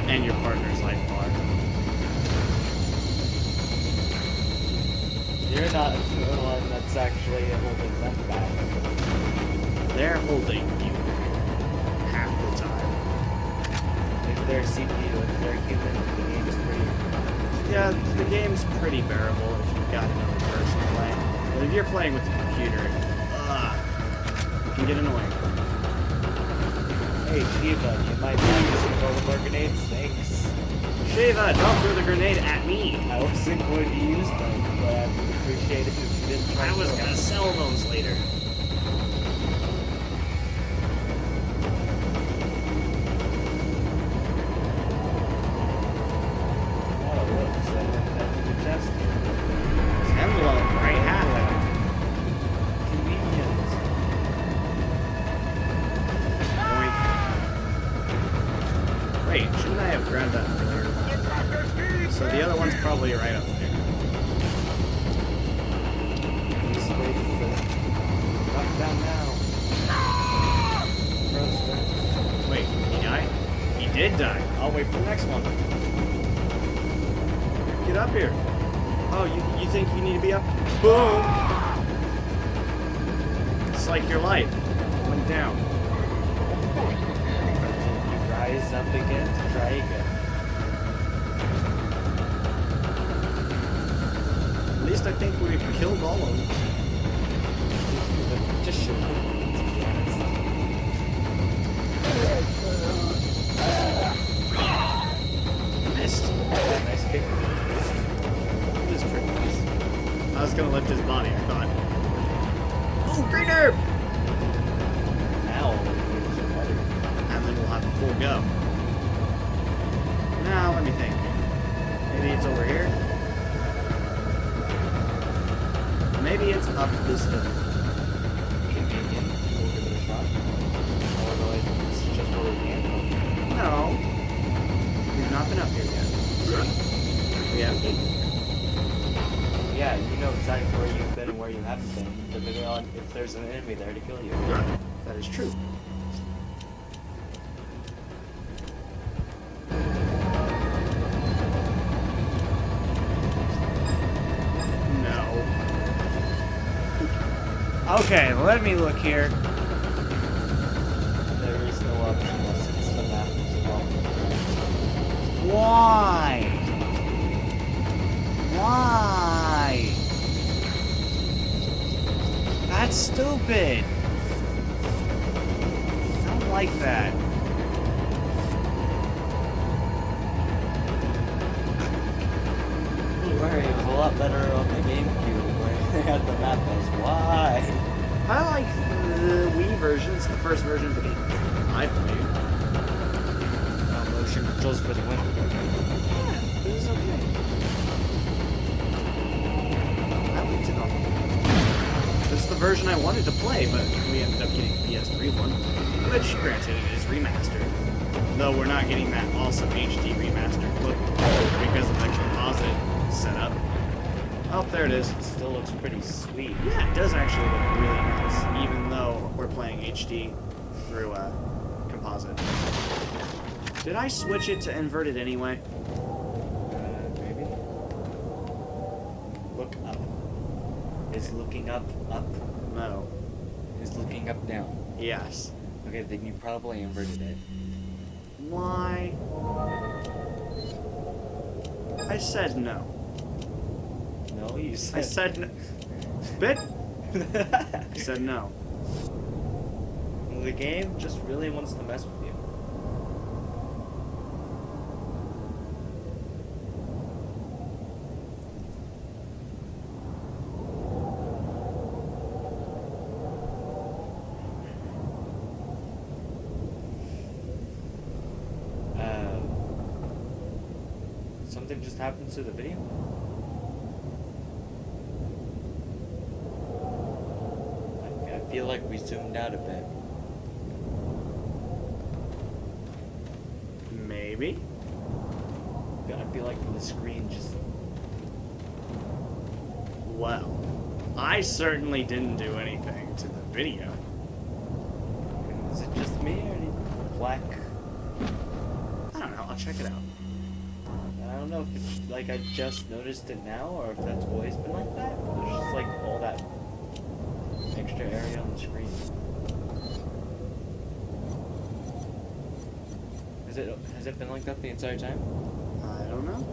And your partner's life bar. You're not the one that's actually holding them back. They're holding you half the time. If they're CPU, if they're human, the game is pretty... Yeah, the game's pretty bearable if you've got another person playing. But if you're playing with the computer, it can get annoying. Hey, Shiva, you might like to throw the more grenades, thanks. Shiva, don't throw the grenade at me! I wasn't going to use them, but I would appreciate it if you didn't try I to was throw gonna them. sell those later. Oh, look, someone had the chest. Envelope, right half of it. Convenient. Boink. Wait, shouldn't I have grabbed that earlier? So the other one's probably right up there. Just wait for it. Drop down now. Throw Wait, he died? He did die. I'll wait for the next one. Get up here. Oh, you think you need to be up? Boom! It's like your life. Went down. You rise up again to try again. At least I think we've killed all of them. Just shoot them, to be honest. Missed. Nice kick. It is pretty nice. I was gonna lift his body, I thought. Oh, green herb! Now, it's better. And then we'll have a full go. Now, let me think. Maybe it's over here. Maybe it's up this hill. Convenient. We'll give it a shot. Otherwise, it's just where we can go. No. We've not been up here yet. We have Yeah, you know exactly where you've been and where you haven't been, depending on if there's an enemy there to kill you. That is true. No. Okay, let me look here. There is no option unless it's the map as well. Why? Why? That's stupid. I don't like that. Don't worry, it was a lot better on the GameCube where they had the map as why. I like the Wii version. It's the first version of the game I played. Motion controls for the win. Yeah, it was okay. I liked it all. It's the version I wanted to play, but we ended up getting the PS3 one, which, granted, it is remastered. Though we're not getting that awesome HD remastered look because of the composite setup. Oh, there it is. It still looks pretty sweet. Yeah, it does actually look really nice, even though we're playing HD through composite. Did I switch it to inverted anyway? Maybe. Look up. Is looking up up? No. Is looking up down? Yes. Okay, then you probably inverted it. Why? I said no. No, you said. I said no. Bit? I said no. The game just really wants to mess with you. Something just happened to the video? I feel like we zoomed out a bit. Maybe. I feel like the screen just... Well, I certainly didn't do anything to the video. Is it just me or any black? I don't know. I check it out. I don't know if it's like I just noticed it now or if that's always been like that. There's just like all that extra area on the screen. Has it been like that the entire time? I don't know.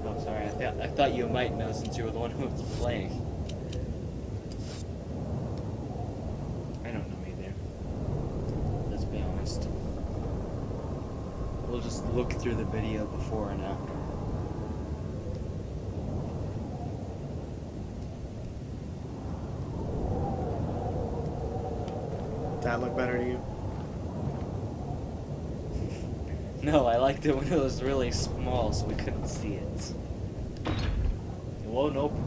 Oh, sorry. I thought you might know since you were the one who was playing. I don't know either. Let's be honest. We'll just look through the video before and after. Does that look better to you? No, I liked it when it was really small so we couldn't see it. It won't open.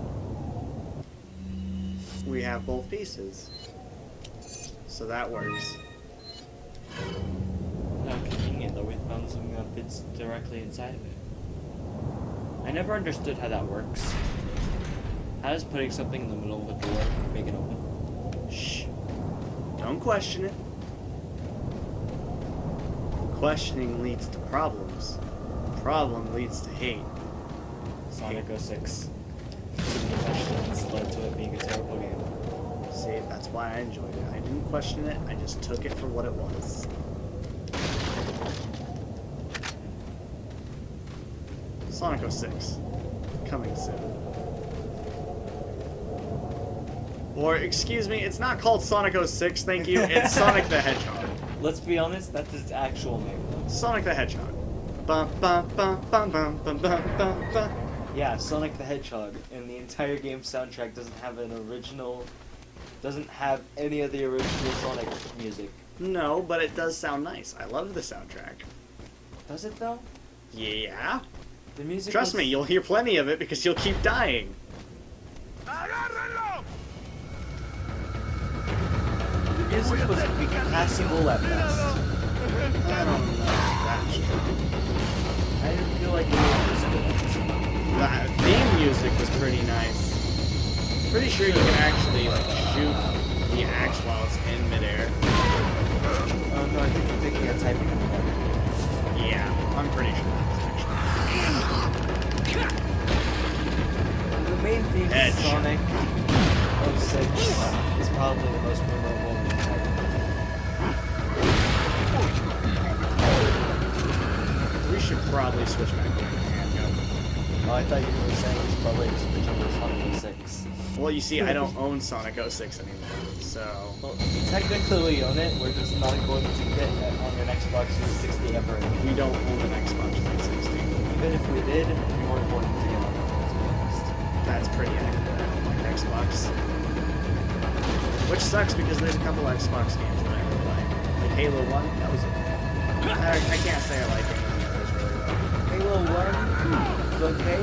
We have both pieces. So that works. How convenient that we found something that fits directly inside of it. I never understood how that works. How does putting something in the middle of a door make it open? Shh. Don't question it. Questioning leads to problems. Problem leads to hate. Sonic 06. Too many questions led to it being a terrible game. See, that's why I enjoyed it. I didn't question it, I just took it for what it was. Sonic 06. Coming soon. Or, excuse me, it's not called Sonic 06, thank you. It's Sonic the Hedgehog. Let's be honest, that's its actual name. Sonic the Hedgehog. Bum, bum, bum, bum, bum, bum, bum, bum, bum. Yeah, Sonic the Hedgehog, and the entire game soundtrack doesn't have any of the original Sonic music. No, but it does sound nice. I love the soundtrack. Does it though? Yeah? The music Trust me, you'll hear plenty of it because you'll keep dying. The music was passable at best. I don't know. That's true. I didn't feel like it was good. The theme music was pretty nice. Pretty sure you can actually like shoot the axe while it's in midair. Oh no, I think you're thinking of typing in the button. Yeah, I'm pretty sure that's actually. The main theme of Edge. Sonic 06 is probably the most memorable in the entire game. We should probably switch back over to handgun. Oh, I thought you were saying it's probably to switch over to Sonic 06. Well, you see, I don't own Sonic 06 anymore, so... Well, technically we own it, we're just not going to get it on an Xbox 360 ever again. We don't own an Xbox 360. Even if we did, we weren't going to get on it, let's be honest. That's pretty accurate. I don't like Xbox. Which sucks because there's a couple Xbox games that I really like. Like Halo 1, that was okay. I can't say I like any of the others really well. Halo 1 is okay.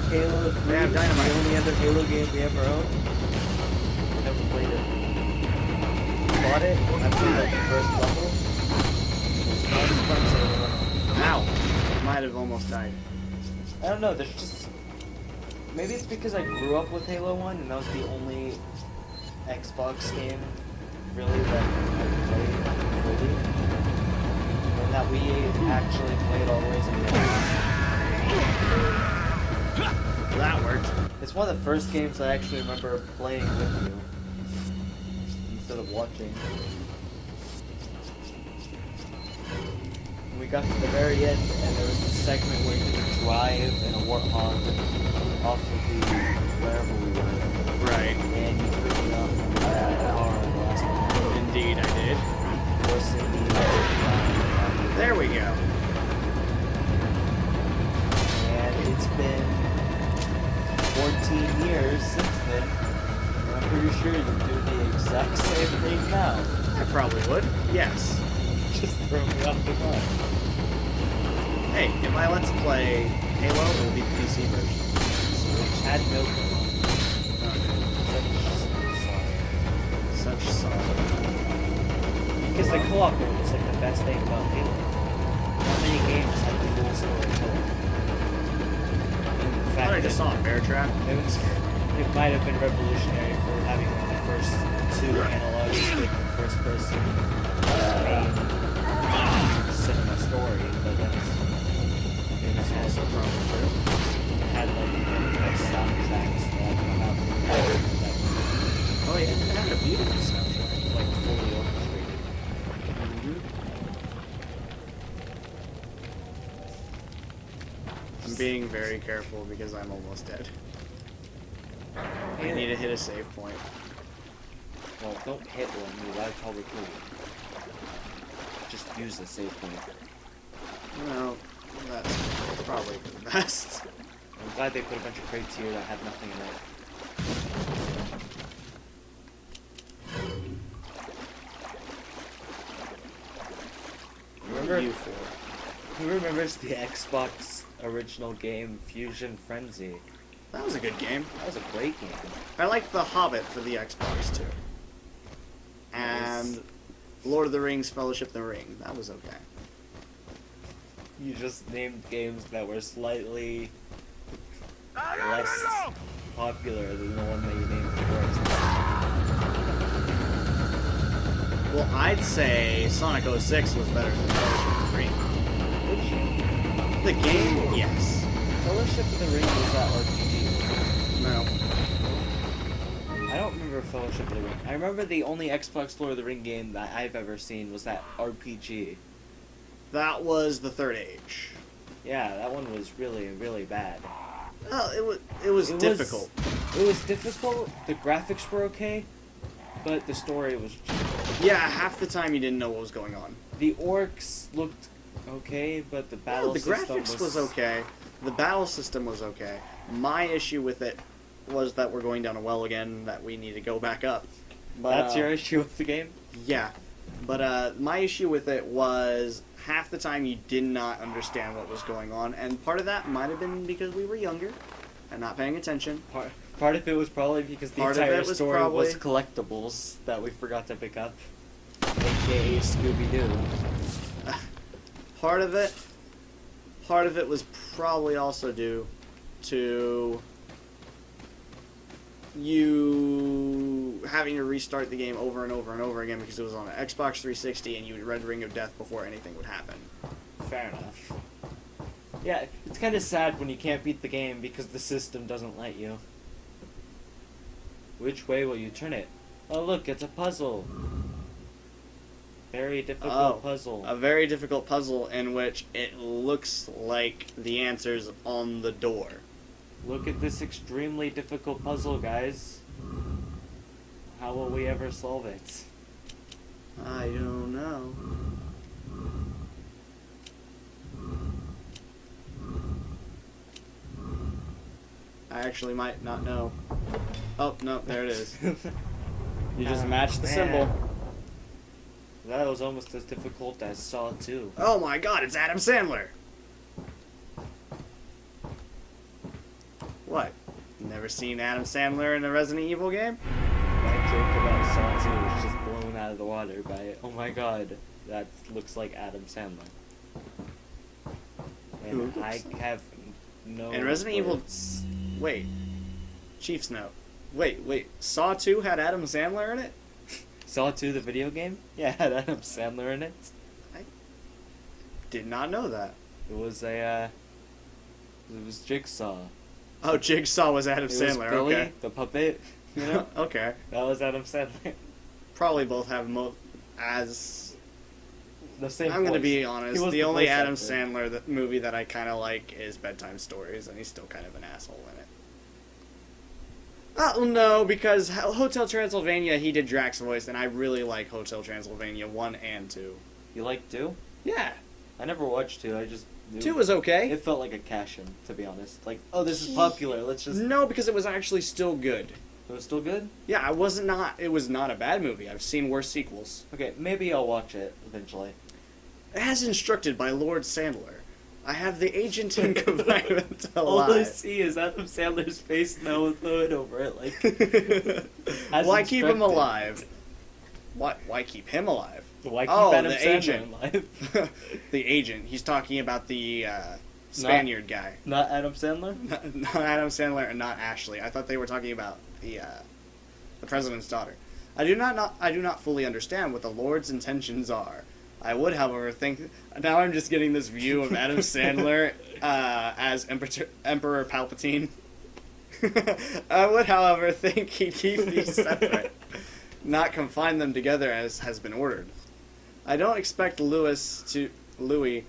Halo 3 They have is Dynamite. the only other Halo game we ever owned. Never played it. Bought it, I played like the first level. It's not as fun as Halo 1. Ow! Might have almost died. I don't know, there's just... Maybe it's because I grew up with Halo 1 and that was the only Xbox game really that I played fully. And that we actually played all the way to the end. That worked. It's one of the first games I actually remember playing with you instead of watching. We got to the very end and there was a segment where you could drive in a warthog off of the wherever we were. Right. And you took me off from the car in the last one. Indeed, I did. Forcing me to drive. There we go. And it's been 14 years since then. And I'm pretty sure you do the exact same thing now. I probably would. Yes. Just throw me off the car. Hey, in my Let's Play Halo, it will be the PC version. Which had no Such sorrow. Because the co-op mode is like the best thing about Halo. Not many games have the full story co-op. In I fact, thought I just saw a bear trap. it might have been revolutionary for having one of the first two analogs with the first person main cinema story, but I'm being very careful because I'm almost dead. I need to hit a save point. Well, don't hit one, you that'd probably kill you. Just use the save point. Well, that's probably for the best. I'm glad they put a bunch of crates here that have nothing in it. Remember, you for? who remembers the Xbox original game Fusion Frenzy? That was a good game. That was a great game. I liked The Hobbit for the Xbox too. And Lord of the Rings Fellowship of the Ring. That was okay. You just named games that were slightly less popular than the one that you named first. Well, I'd say Sonic 06 was better than Fellowship of the Ring. The game, yes. Fellowship of the Ring was that RPG. No. I don't remember Fellowship of the Ring. I remember the only Xbox Lord of the Ring game that I've ever seen was that RPG. That was the Third Age. Yeah, that one was really, really bad. Well, it was difficult. It was difficult, the graphics were okay, but the story was Yeah, half the time you didn't know what was going on. the orcs looked okay, but the battle The system graphics was okay. The battle system was okay. My issue with it was that we're going down a well again, that we need to go back up. But, That's your issue with the game? Yeah. But my issue with it was half the time you did not understand what was going on, and part of that might have been because we were younger and not paying attention. Part of it was probably because the Part of entire it was story probably- was collectibles that we forgot to pick up. AKA Scooby-Doo. Part of it was probably also due to you having to restart the game over and over and over again because it was on an Xbox 360 and you would Red Ring of Death before anything would happen. Fair enough. Yeah, it's kind of sad when you can't beat the game because the system doesn't let you. Which way will you turn it? Oh look, it's a puzzle. Very difficult puzzle. A very difficult puzzle in which it looks like the answer's on the door. Look at this extremely difficult puzzle, guys. How will we ever solve it? I don't know. I actually might not know. Oh, no, there it is. You just matched the symbol. That was almost as difficult as Saw 2. Oh my god, it's Adam Sandler! What? Never seen Adam Sandler in a Resident Evil game? My joke about Saw 2 was just blown out of the water by, oh my god, that looks like Adam Sandler. And Who? I have no In Resident Evil... words. Wait. Chief's note. Wait. Saw 2 had Adam Sandler in it? Saw 2, the video game? Yeah, it had Adam Sandler in it. Did not know that. It was Jigsaw. Oh, Jigsaw was Adam It Sandler, was Billy, okay. the puppet, you know? Okay. That was Adam Sandler. Probably both have as... The same I'm gonna voice. be He honest, was the only voice Adam actor. Sandler movie that I kind of like is Bedtime Stories, and he's still kind of an asshole in it. Oh, no, because Hotel Transylvania, he did Drax's voice, and I really like Hotel Transylvania 1 and 2. You like 2? Yeah. I never watched 2, I just... 2 was okay. It felt like a cash-in, to be honest. Like, oh, this is popular, let's just... No, because it was actually still good. It was still good? Yeah, it was not a bad movie. I've seen worse sequels. Okay, maybe I'll watch it eventually. As instructed by Lord Sandler, I have the agent in confinement All I alive. see is Adam Sandler's face now with the hood over it, like... as Why keep him instructed. alive? Why keep him alive? Why keep Oh, Adam the Sandler agent. alive? The agent. He's talking about the Spaniard guy. Not Adam Sandler? Not Adam Sandler and not Ashley. I thought they were talking about the president's daughter. I do not fully understand what the Lord's intentions are. I would, however, think... Now I'm just getting this view of Adam Sandler as Emperor Palpatine. I would, however, think he'd keep these separate, not confine them together as has been ordered. I don't expect Louis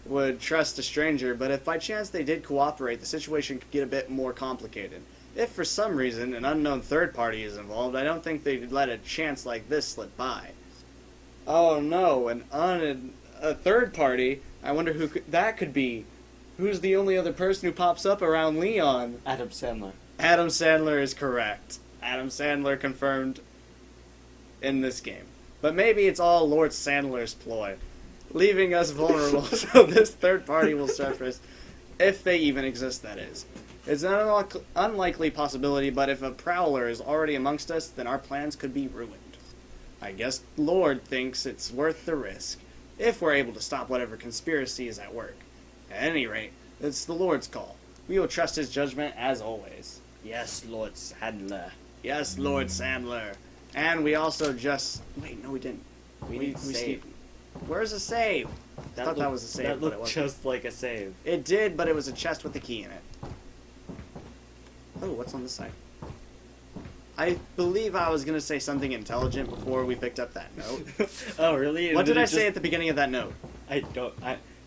would trust a stranger, but if by chance they did cooperate, the situation could get a bit more complicated. If for some reason an unknown third party is involved, I don't think they'd let a chance like this slip by. Oh no, a third party? I wonder who that could be. Who's the only other person who pops up around Leon? Adam Sandler. Adam Sandler is correct. Adam Sandler confirmed in this game. But maybe it's all Lord Sandler's ploy, leaving us vulnerable so this third party will surface, if they even exist, that is. It's an unlikely possibility, but if a prowler is already amongst us, then our plans could be ruined. I guess Lord thinks it's worth the risk, if we're able to stop whatever conspiracy is at work. At any rate, it's the Lord's call. We will trust his judgment as always. Yes, Lord Sandler. Yes, Lord Sandler. And we also just... Wait, no we didn't. We saved. Where's the save? I thought that was a save, That but it looked wasn't. just like a save. It did, but it was a chest with a key in it. Oh, what's on this side? I believe I was going to say something intelligent before we picked up that note. Oh, really? What did I say at the beginning of that note?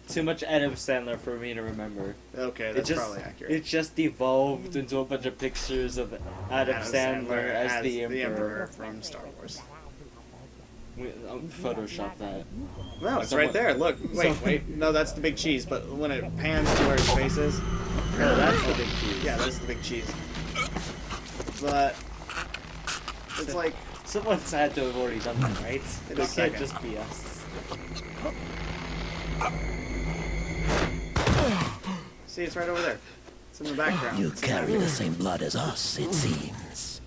Too much Adam Sandler for me to remember. Okay, that's probably accurate. It just evolved into a bunch of pictures of Adam Sandler as the Emperor. from Star Wars. Photoshop that. No, it's right there. Look, wait. No, that's the big cheese. But when it pans to where his face is, No, that's the big cheese. yeah, that's the big cheese. But it's like Someone's had to have already done that, right? In It a can't second. just be us. see, it's right over there. It's in the background. You carry the same blood as us, it seems.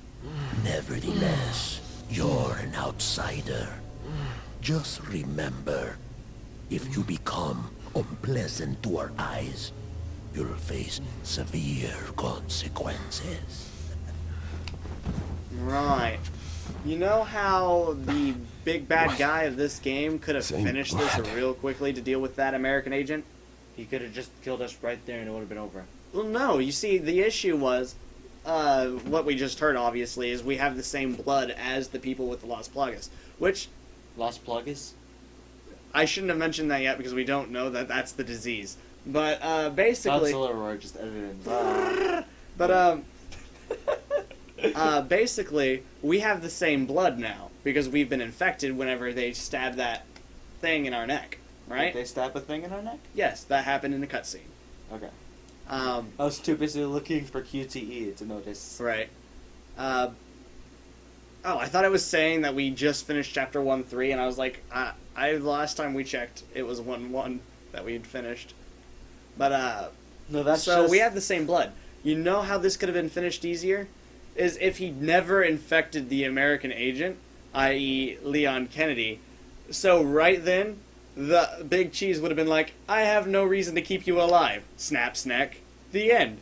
Nevertheless, you're an outsider. Just remember, if you become unpleasant to our eyes, you'll face severe consequences. Right. You know how the big bad guy of this game could have Same finished this blood. real quickly to deal with that American agent? He could have just killed us right there and it would have been over. Well, no. You see, the issue was, what we just heard, obviously, is we have the same blood as the people with the Las Plagas. Which, Lost Pluggers? I shouldn't have mentioned that yet because we don't know that that's the disease. But, basically... That's Aurora just edited. But, basically, we have the same blood now because we've been infected whenever they stab that thing in our neck, right? Did they stab a thing in our neck? Yes, that happened in the cutscene. Okay. I I was too busy looking for QTE to notice. Right. Oh, I thought it was saying that we just finished chapter 1-3, and I was like, the last time we checked, it was 1-1 that we'd finished. But, No, that's so just... we have the same blood. You know how this could have been finished easier? Is if he never infected the American agent, i.e. Leon Kennedy. So right then, the big cheese would have been like, I have no reason to keep you alive. Snap, snack. The end.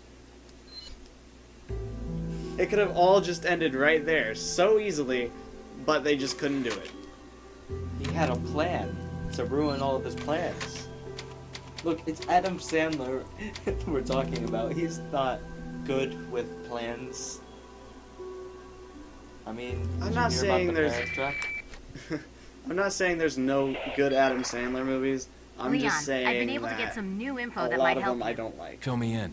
It could have all just ended right there, so easily, but they just couldn't do it. He had a plan to ruin all of his plans. Look, it's Adam Sandler we're talking about. He's not good with plans. I mean, I'm did not you hear saying about the there's- Parent Trap? I'm not saying there's no good Adam Sandler movies. I'm Leon, just saying I've been able to that get some new info a that lot might of help them I you. don't like. Fill me in.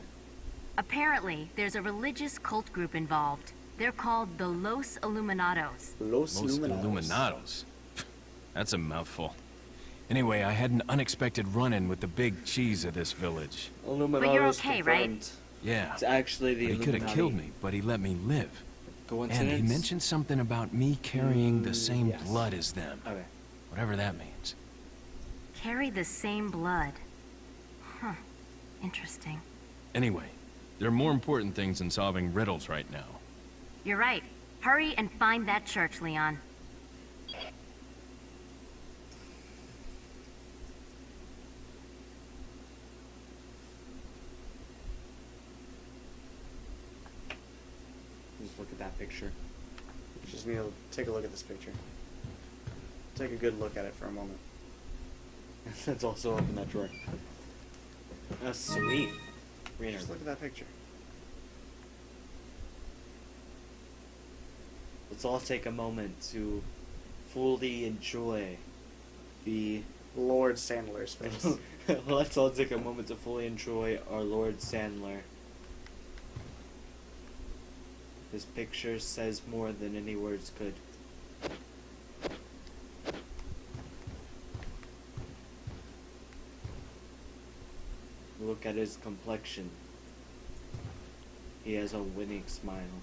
Apparently, there's a religious cult group involved. They're called the Los Illuminados. Los Los Illuminados. Illuminados. That's a mouthful. Anyway, I had an unexpected run-in with the big cheese of this village. Illuminati But you're is okay, right? confirmed. Yeah. It's actually the He could have Illuminati. killed me, but he let me live. Coincidence? And he mentioned something about me carrying the same yes. blood as them. Okay. Whatever that means. Carry the same blood. Huh. Interesting. Anyway, there are more important things than solving riddles right now. You're right. Hurry and find that church, Leon. Just look at that picture. Just need to take a look at this picture. Take a good look at it for a moment. That's also up in that drawer. That's sweet. Greener. Just look at that picture. Let's all take a moment to fully enjoy the Lord Sandler's face. Let's all take a moment to fully enjoy our Lord Sandler. His picture says more than any words could. Look at his complexion. He has a winning smile.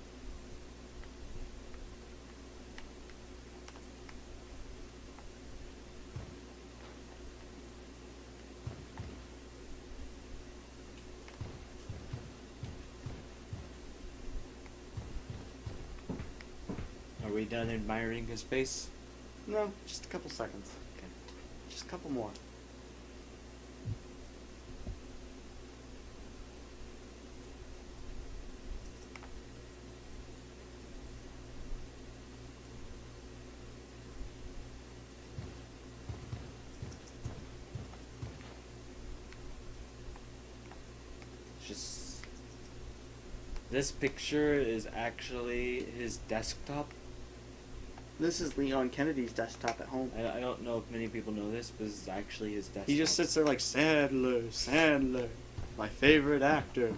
Are we done admiring his face? No, just a couple seconds. Okay. Just a couple more. Just this picture is actually his desktop. This is Leon Kennedy's desktop at home. I don't know if many people know this, but this is actually his desktop. He just sits there like, Sandler, Sandler, my favorite actor.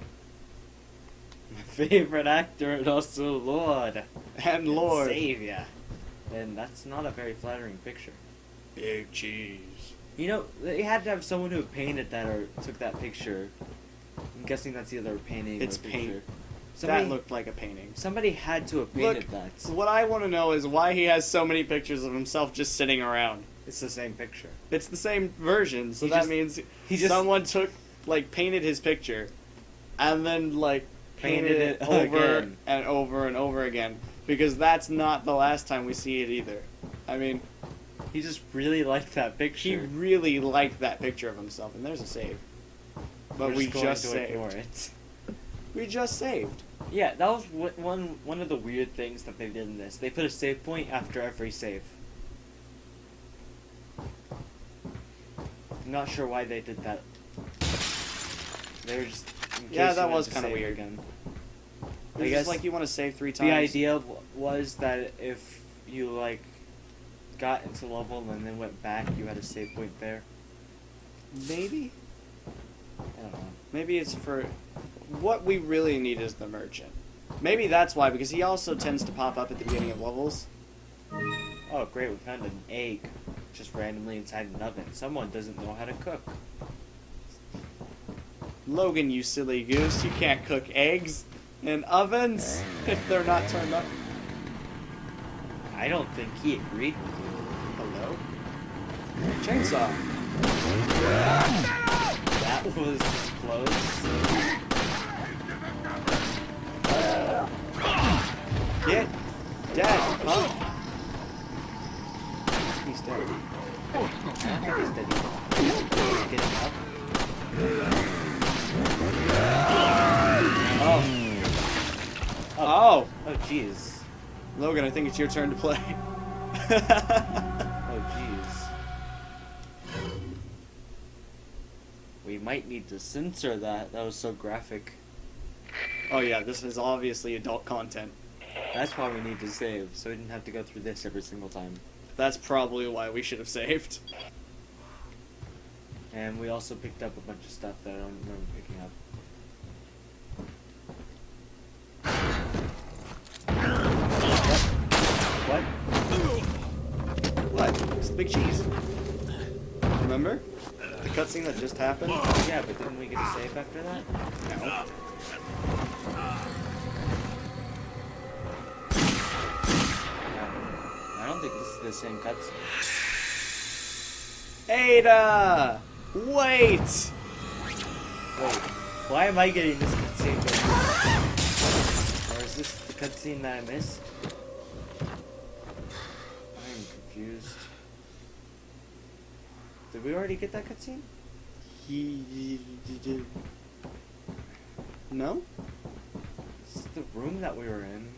My favorite actor and also Lord. And Lord. Savior. And that's not a very flattering picture. Big cheese. You know, they had to have someone who painted that or took that picture. I'm guessing that's either a painting It's or a picture. paint. Somebody, That looked like a painting. somebody had to have Look, painted that. what I want to know is why he has so many pictures of himself just sitting around. It's the same picture. It's the same version, so He that just- means he just- someone took, like, painted his picture, and then, like, painted it over again. and over and over again. Because that's not the last time we see it either. I mean, He just really liked that he picture. really liked that picture of himself, and there's a save. But We're we going just to saved. ignore it. We just saved. Yeah, that was one of the weird things that they did in this. They put a save point after every save. I'm not sure why they did that. They were just in Yeah, case that you wanted was to kinda save weird. again. It's I just guess like you want to save 3 times. The idea was that if you like got into level and then went back, you had a save point there. Maybe? I don't know. Maybe it's for... What we really need is the merchant. Maybe that's why, because he also tends to pop up at the beginning of levels. Oh, great! We found an egg just randomly inside an oven. Someone doesn't know how to cook. Logan, you silly goose, you can't cook eggs in ovens if they're not turned up. I don't think he agreed with you. Hello? Chainsaw. That was close. Get dead, huh? He's dead. He's dead. Get him up. Oh. Oh. Oh, jeez. Logan, I think it's your turn to play. Oh, jeez. We might need to censor that. That was so graphic. Oh yeah, this is obviously adult content. That's why we need to save, so we didn't have to go through this every single time. That's probably why we should have saved. And we also picked up a bunch of stuff that I don't remember picking up. What? What? It's the big cheese. Remember? The cutscene that just happened? Yeah, but didn't we get a save after that? No. I don't think this is the same cutscene. Ada! Wait! Wait, why am I getting this cutscene? Or is this the cutscene that I missed? I'm confused. Did we already get that cutscene? He did. No? This is the room that we were in.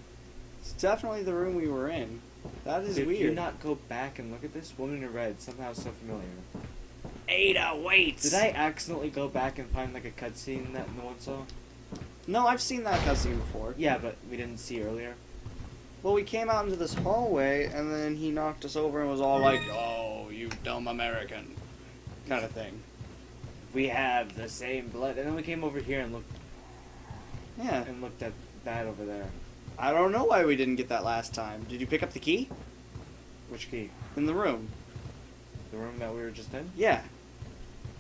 It's definitely the room we were in. That is Did weird. you not go back and look at this? Woman in red, somehow so familiar. Ada, wait! Did I accidentally go back and find like a cutscene that no one saw? No, I've seen that cutscene before. Yeah, but we didn't see earlier. Well, we came out into this hallway, and then he knocked us over and was all like, "Oh, you dumb American." kind of thing. We have the same blood, and then we came over here and Yeah. looked at that over there. I don't know why we didn't get that last time. Did you pick up the key? Which key? In the room. The room that we were just in? Yeah.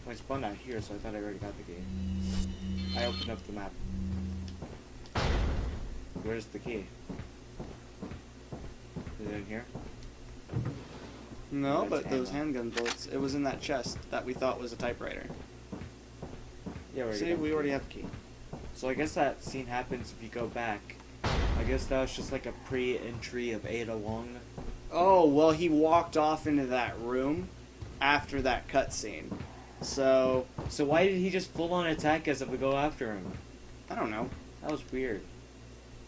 I spawned out here, so I thought I already got the key. I opened up the map. Where's the key? Is it in here? No, That's but those ammo. handgun bullets, it was in that chest that we thought was a typewriter. Yeah, See, we already have a key. So I guess that scene happens if you go back. I guess that was just like a pre-entry of Ada Wong. Oh, well, he walked off into that room after that cutscene. So, So why did he just full-on attack us if we go after him? I don't know. That was weird.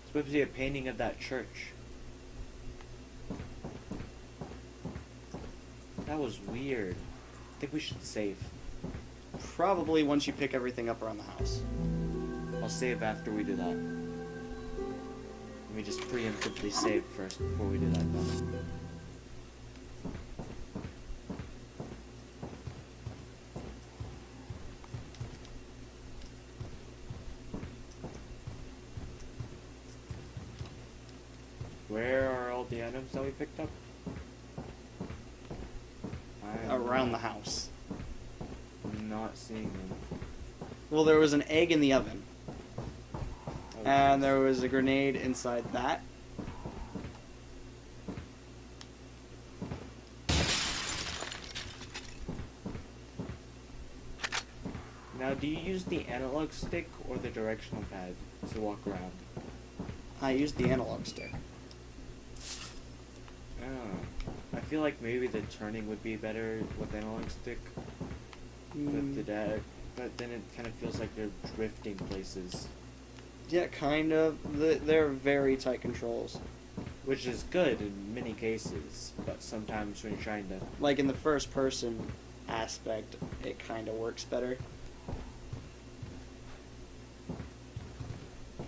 It's supposed to be a painting of that church. That was weird. I think we should save. Probably once you pick everything up around the house. I'll save after we do that. Let me just preemptively save first before we do that then. Where are all the items that we picked up? Around the house. I'm not seeing them. Well, there was an egg in the oven. Oh, And there was a grenade inside that. Now, do you use the analog stick or the directional pad to walk around? I used the analog stick. Oh, I feel like maybe the turning would be better with analog stick. With the but then it kind of feels like you're drifting places, Yeah, kind of. They're very tight controls. which is good in many cases. But sometimes when you're trying to, Like in the first person aspect, it kind of works better.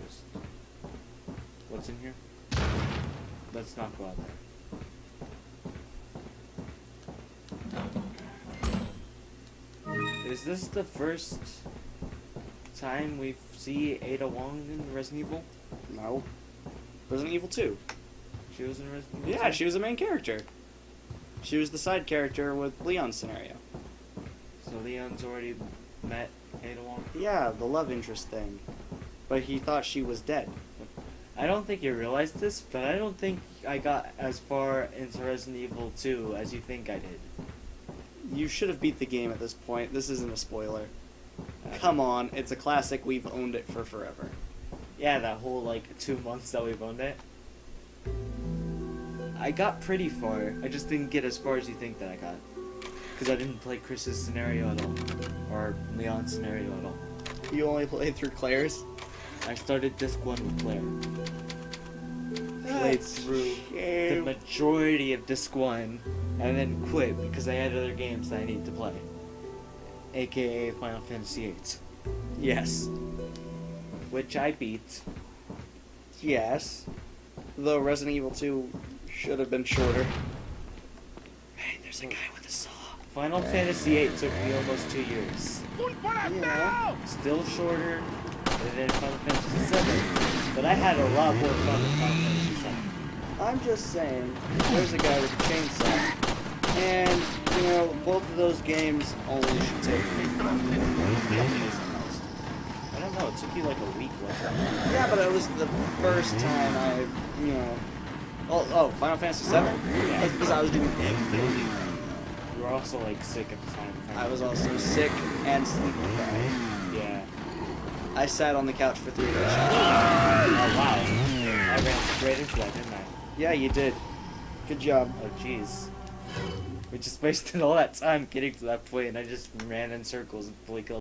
just what's in here? Let's not go out there. Is this the first time we see Ada Wong in Resident Evil? No. Resident Evil 2. She was in Resident Evil. Yeah, 2? she was the main character. She was the side character with Leon's scenario. So Leon's already met Ada Wong. Yeah, the love interest thing. But he thought she was dead. I don't think you realized this, but I don't think I got as far into Resident Evil 2 as you think I did. You should have beat the game at this point. This isn't a spoiler. Come on, it's a classic. We've owned it for forever. Yeah, that whole like 2 months that we've owned it. I got pretty far. I just didn't get as far as you think that I got. Because I didn't play Chris's scenario at all. Or Leon's scenario at all. You only played through Claire's? I started disc 1 with Claire. Played through the majority of disc 1. And then quit because I had other games that I needed to play. AKA Final Fantasy VIII. Yes. Which I beat. Yes. Though Resident Evil 2 should have been shorter. Hey, there's a guy with a saw. Final Fantasy VIII took me almost 2 years. Yeah. Still shorter than Final Fantasy VII. But I had a lot more fun with Final Fantasy VII. I'm just saying, there's a guy with a chainsaw. And, you know, both of those games only should take me. I don't know, it took you like a week. Yeah, but it was the first time I, you know... Oh, Final Fantasy VII? That's because I was doing everything. You were also like sick at the time. I was also sick and sleep deprived. Yeah. I sat on the couch for 3 days. Oh wow. I ran straight into that, didn't I? Yeah, you did. Good job. Oh jeez. We just wasted all that time getting to that point and I just ran in circles and fully killed